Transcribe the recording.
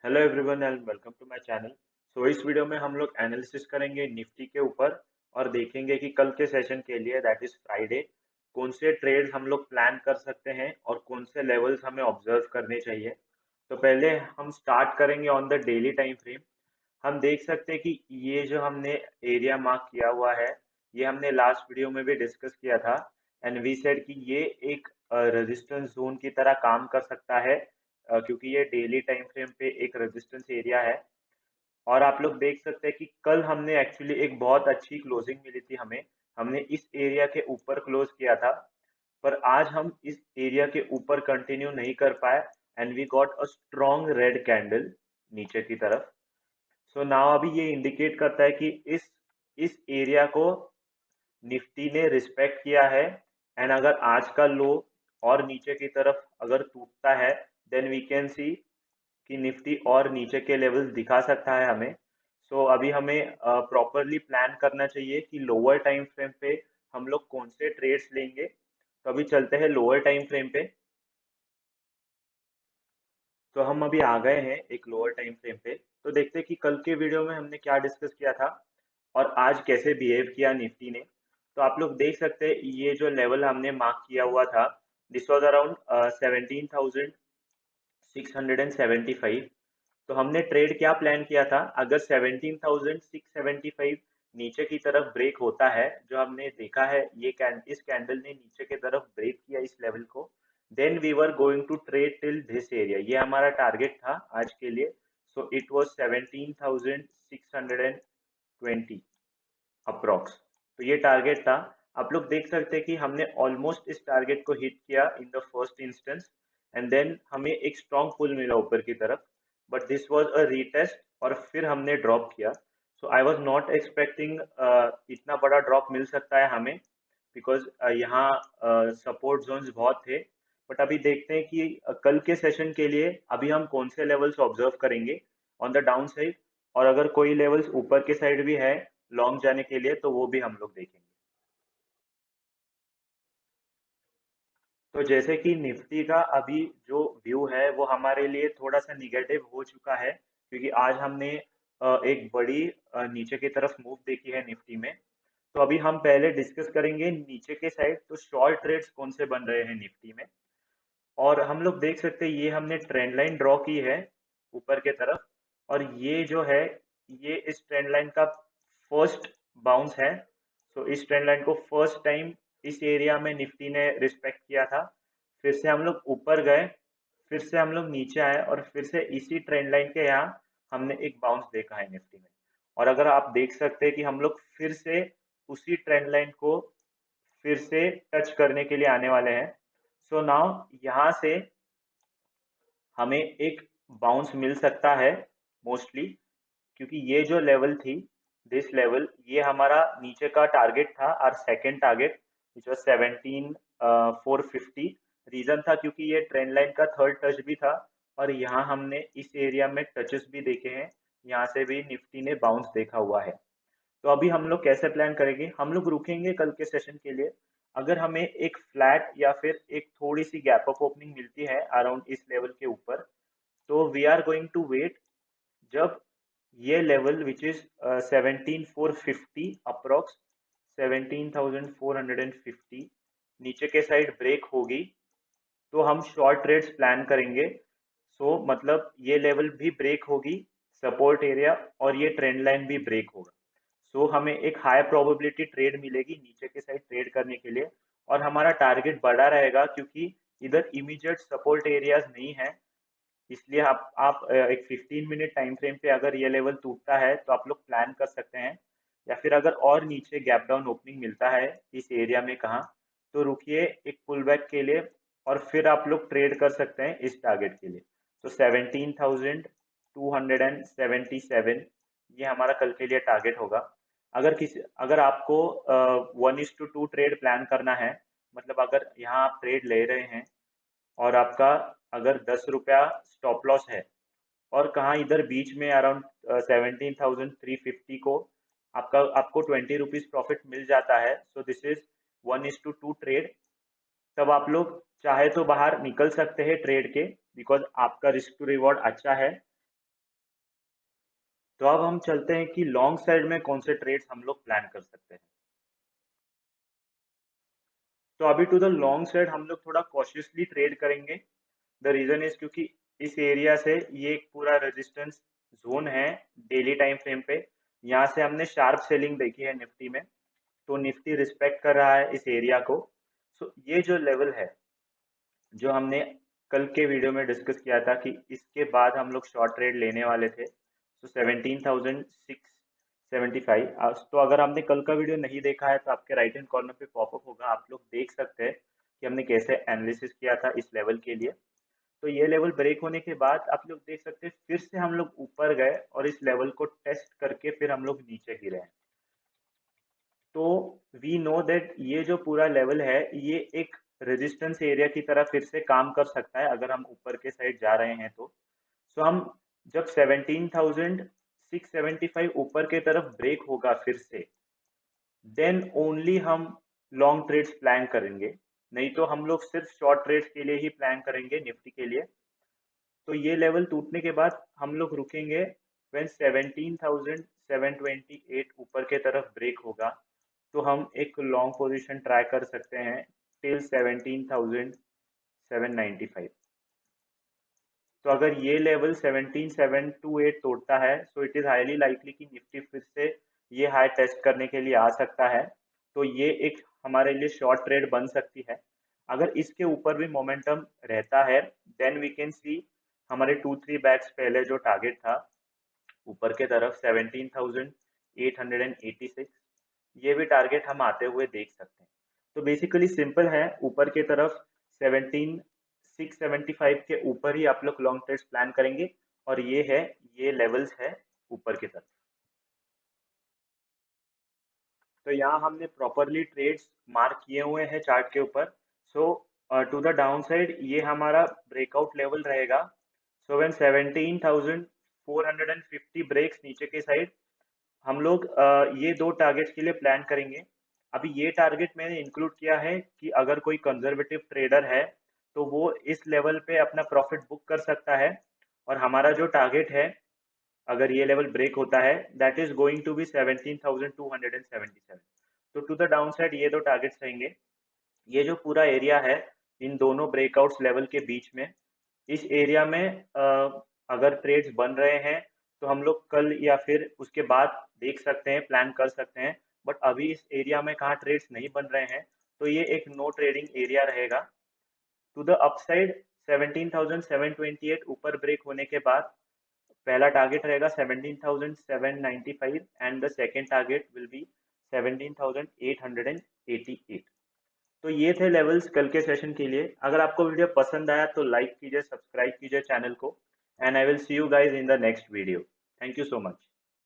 Hello everyone and welcome to my channel. इस video में हम लोग एनालिसिस करेंगे निफ्टी के ऊपर और देखेंगे कि कल के सेशन के लिए दैट इज फ्राइडे कौन से ट्रेड्स हम लोग प्लान कर सकते हैं और कौन से लेवल्स हमें ऑब्जर्व करने चाहिए। तो पहले हम स्टार्ट करेंगे on the daily time frame. हम देख सकते हैं कि ये जो हमने एरिया मार्क किया हुआ है, ये हमने लास्ट वीडियो में भी डिस्कस किया था एंड वी सेड कि ये एक रेजिस्टेंस जोन की तरह काम कर सकता है, क्योंकि ये डेली टाइम फ्रेम पे एक रेजिस्टेंस एरिया है। और आप लोग देख सकते हैं कि कल हमने एक्चुअली एक बहुत अच्छी क्लोजिंग मिली थी हमें। हमने इस एरिया के ऊपर क्लोज किया था, पर आज हम इस एरिया के ऊपर कंटिन्यू नहीं कर पाए and we got a strong red candle नीचे की तरफ। सो नाउ अभी ये इंडिकेट करता है कि इस एरिया को निफ्टी ने रिस्पेक्ट किया है एंड अगर आज का लो और नीचे की तरफ अगर टूटता है देन वी कैन सी कि निफ्टी और नीचे के लेवल्स दिखा सकता है हमें। अभी हमें प्रॉपरली प्लान करना चाहिए कि लोअर टाइम फ्रेम पे हम लोग कौन से ट्रेड्स लेंगे। तो अभी चलते हैं लोअर टाइम फ्रेम पे। तो हम अभी आ गए हैं एक लोअर टाइम फ्रेम पे। तो देखते हैं कि कल के वीडियो में हमने क्या डिस्कस किया था और आज कैसे बिहेव किया निफ्टी ने। तो आप लोग देख सकते हैं ये जो लेवल हमने मार्क किया हुआ था, दिस वाज अराउंड 17,675। तो हमने ट्रेड क्या प्लान किया था, अगर 17,675 नीचे की तरफ ब्रेक होता है, जो हमने देखा है ये इस कैंडल ने नीचे की तरफ ब्रेक किया इस लेवल को, then we were going to trade till this area. ये हमारा टारगेट था आज के लिए। It was 17,620 approx. तो ये टारगेट था। आप लोग देख सकते हैं कि हमने ऑलमोस्ट इस टारगेट को हिट किया in the first instance and then हमें एक स्ट्रॉन्ग पुल मिला ऊपर की तरफ, but this was a retest और फिर हमने ड्रॉप किया। आई वाज नॉट एक्सपेक्टिंग इतना बड़ा ड्रॉप मिल सकता है हमें, बिकॉज यहाँ सपोर्ट जोन्स बहुत थे। बट अभी देखते हैं कि कल के सेशन के लिए अभी हम कौन से लेवल्स ऑब्जर्व करेंगे ऑन द डाउन साइड, और अगर कोई लेवल्स ऊपर के साइड भी है लॉन्ग जाने के लिए तो वो भी हम लोग देखेंगे। तो जैसे कि निफ्टी का अभी जो व्यू है वो हमारे लिए थोड़ा सा निगेटिव हो चुका है, क्योंकि आज हमने एक बड़ी नीचे की तरफ मूव देखी है निफ्टी में। तो अभी हम पहले डिस्कस करेंगे नीचे के साइड तो शॉर्ट ट्रेड्स कौन से बन रहे हैं निफ्टी में। और हम लोग देख सकते हैं ये हमने ट्रेंड लाइन ड्रॉ की है ऊपर के तरफ, और ये जो है ये इस ट्रेंड लाइन का फर्स्ट बाउंस है। इस ट्रेंड लाइन को फर्स्ट टाइम इस एरिया में निफ्टी ने रिस्पेक्ट किया था। फिर से हम लोग ऊपर गए, फिर से हम लोग नीचे आए और फिर से इसी ट्रेंड लाइन के यहाँ हमने एक बाउंस देखा है निफ्टी में। और अगर आप देख सकते हैं कि हम लोग फिर से उसी ट्रेंड लाइन को फिर से टच करने के लिए आने वाले हैं। नाउ यहाँ से हमें एक बाउंस मिल सकता है मोस्टली, क्योंकि ये जो लेवल थी, दिस लेवल, ये हमारा नीचे का टारगेट था और second target which was 17,450। Reason था क्योंकि ये ट्रेंड लाइन का थर्ड टच भी था और यहाँ हमने इस एरिया में टचेस भी देखे हैं। यहाँ से भी निफ्टी ने बाउंस देखा हुआ है। तो अभी हम लोग कैसे प्लान करेंगे, हम लोग रुकेंगे कल के सेशन के लिए। अगर हमें एक फ्लैट या फिर एक थोड़ी सी गैप अप ओपनिंग मिलती है अराउंड इस लेवल के ऊपर, तो we are going to wait. जब ये लेवल विच इज 17,450 अप्रोक्स, 17,450 नीचे के साइड ब्रेक होगी तो हम शॉर्ट ट्रेड्स प्लान करेंगे। मतलब ये लेवल भी ब्रेक होगी, सपोर्ट एरिया, और ये ट्रेंड लाइन भी ब्रेक होगा। हमें एक हाई प्रोबेबिलिटी ट्रेड मिलेगी नीचे के साइड ट्रेड करने के लिए, और हमारा टारगेट बड़ा रहेगा क्योंकि इधर इमीडिएट सपोर्ट एरियाज नहीं है। इसलिए आप एक 15 मिनट टाइम फ्रेम पे अगर ये लेवल टूटता है तो आप लोग प्लान कर सकते हैं, या फिर अगर और नीचे गैप डाउन ओपनिंग मिलता है इस एरिया में कहाँ, तो रुकिए एक पुल बैक के लिए और फिर आप लोग ट्रेड कर सकते हैं इस टारगेट के लिए। 17,277 ये हमारा कल के लिए टारगेट होगा। अगर आपको 1:2 ट्रेड प्लान करना है, मतलब अगर यहाँ आप ट्रेड ले रहे हैं और आपका अगर 10 रुपया स्टॉप लॉस है और कहाँ इधर बीच में अराउंड 17,350 को आपको 20 रुपीज प्रॉफिट मिल जाता है, दिस इज 1:2 ट्रेड। तब आप लोग चाहे तो बाहर निकल सकते हैं ट्रेड के, बिकॉज आपका रिस्क टू रिवॉर्ड अच्छा है। तो अब हम चलते हैं कि लॉन्ग साइड में कौन से ट्रेड्स हम लोग प्लान कर सकते हैं। तो अभी टू द लॉन्ग साइड हम लोग थोड़ा कॉशियसली ट्रेड करेंगे। द रीजन इज क्योंकि इस एरिया से ये एक पूरा रेजिस्टेंस जोन है डेली टाइम फ्रेम पे। यहाँ से हमने शार्प सेलिंग देखी है निफ्टी में, तो निफ्टी रिस्पेक्ट कर रहा है इस एरिया को। सो ये जो लेवल है जो हमने कल के वीडियो में डिस्कस किया था कि इसके बाद हम लोग शॉर्ट ट्रेड लेने वाले थे, तो 17,675। तो अगर आपने कल का वीडियो नहीं देखा है तो आपके राइट हैंड कॉर्नर पे पॉपअप होगा, आप लोग देख सकते हैं कि हमने कैसे एनालिसिस किया था इस लेवल के लिए। तो ये लेवल ब्रेक होने के बाद आप लोग देख सकते हैं फिर से हम लोग ऊपर गए और इस लेवल को टेस्ट करके फिर हम लोग नीचे गिरे हैं। तो वी नो दैट ये जो पूरा लेवल है ये एक रेजिस्टेंस एरिया की तरह फिर से काम कर सकता है अगर हम ऊपर के साइड जा रहे हैं तो। सो हम जब 17,675 ऊपर के तरफ ब्रेक होगा फिर से, देन ओनली हम लॉन्ग ट्रेड्स प्लान करेंगे, नहीं तो हम लोग सिर्फ शॉर्ट ट्रेड्स के लिए ही प्लान करेंगे निफ्टी के लिए। तो ये लेवल टूटने के बाद हम लोग रुकेंगे व्हेन 17,728 ऊपर के तरफ ब्रेक होगा, तो हम एक लॉन्ग पोजीशन ट्राई कर सकते हैं टिल 17,795। तो अगर ये लेवल 17,728 तोड़ता है so it is highly likely कि निफ्टी फिर से ये हाई टेस्ट करने के लिए आ सकता है। तो ये एक हमारे लिए शॉर्ट ट्रेड बन सकती है। अगर इसके ऊपर भी मोमेंटम रहता है देन वी कैन सी हमारे 2-3 बैग्स पहले जो टारगेट था ऊपर के तरफ 17,886, ये भी टारगेट हम आते हुए देख सकते हैं। तो बेसिकली सिंपल है, ऊपर की तरफ 17,675 के ऊपर ही आप लोग लॉन्ग ट्रेड्स प्लान करेंगे और ये है, ये लेवल्स है ऊपर की तरफ। तो यहाँ हमने प्रॉपरली ट्रेड्स मार्क किए हुए हैं चार्ट के ऊपर। सो टू द डाउन साइड ये हमारा ब्रेकआउट लेवल रहेगा। सो व्हेन 17,450 ब्रेक्स नीचे के साइड, हम लोग ये दो टारगेट्स के लिए प्लान करेंगे। अभी ये टारगेट मैंने इंक्लूड किया है कि अगर कोई कंजर्वेटिव ट्रेडर है तो वो इस लेवल पे अपना प्रॉफिट बुक कर सकता है। और हमारा जो टारगेट है अगर ये लेवल ब्रेक होता है that is going to be 17,277। तो टू द डाउन साइड ये दो टारगेट्स रहेंगे। ये जो पूरा एरिया है इन दोनों ब्रेकआउट्स लेवल के बीच में, इस एरिया में अगर ट्रेड्स बन रहे हैं तो हम लोग कल या फिर उसके बाद देख सकते हैं, प्लान कर सकते हैं। बट अभी इस एरिया में कहाँ ट्रेड्स नहीं बन रहे हैं तो ये एक नो ट्रेडिंग एरिया रहेगा। टू द अपसाइड 17,728 ऊपर ब्रेक होने के बाद पहला टारगेट रहेगा 17,795 and the second target will be 17,888। तो ये थे लेवल्स कल के सेशन के लिए। अगर आपको वीडियो पसंद आया तो लाइक कीजिए, सब्सक्राइब कीजिए चैनल को, and I will see you guys in the next video. Thank you so much.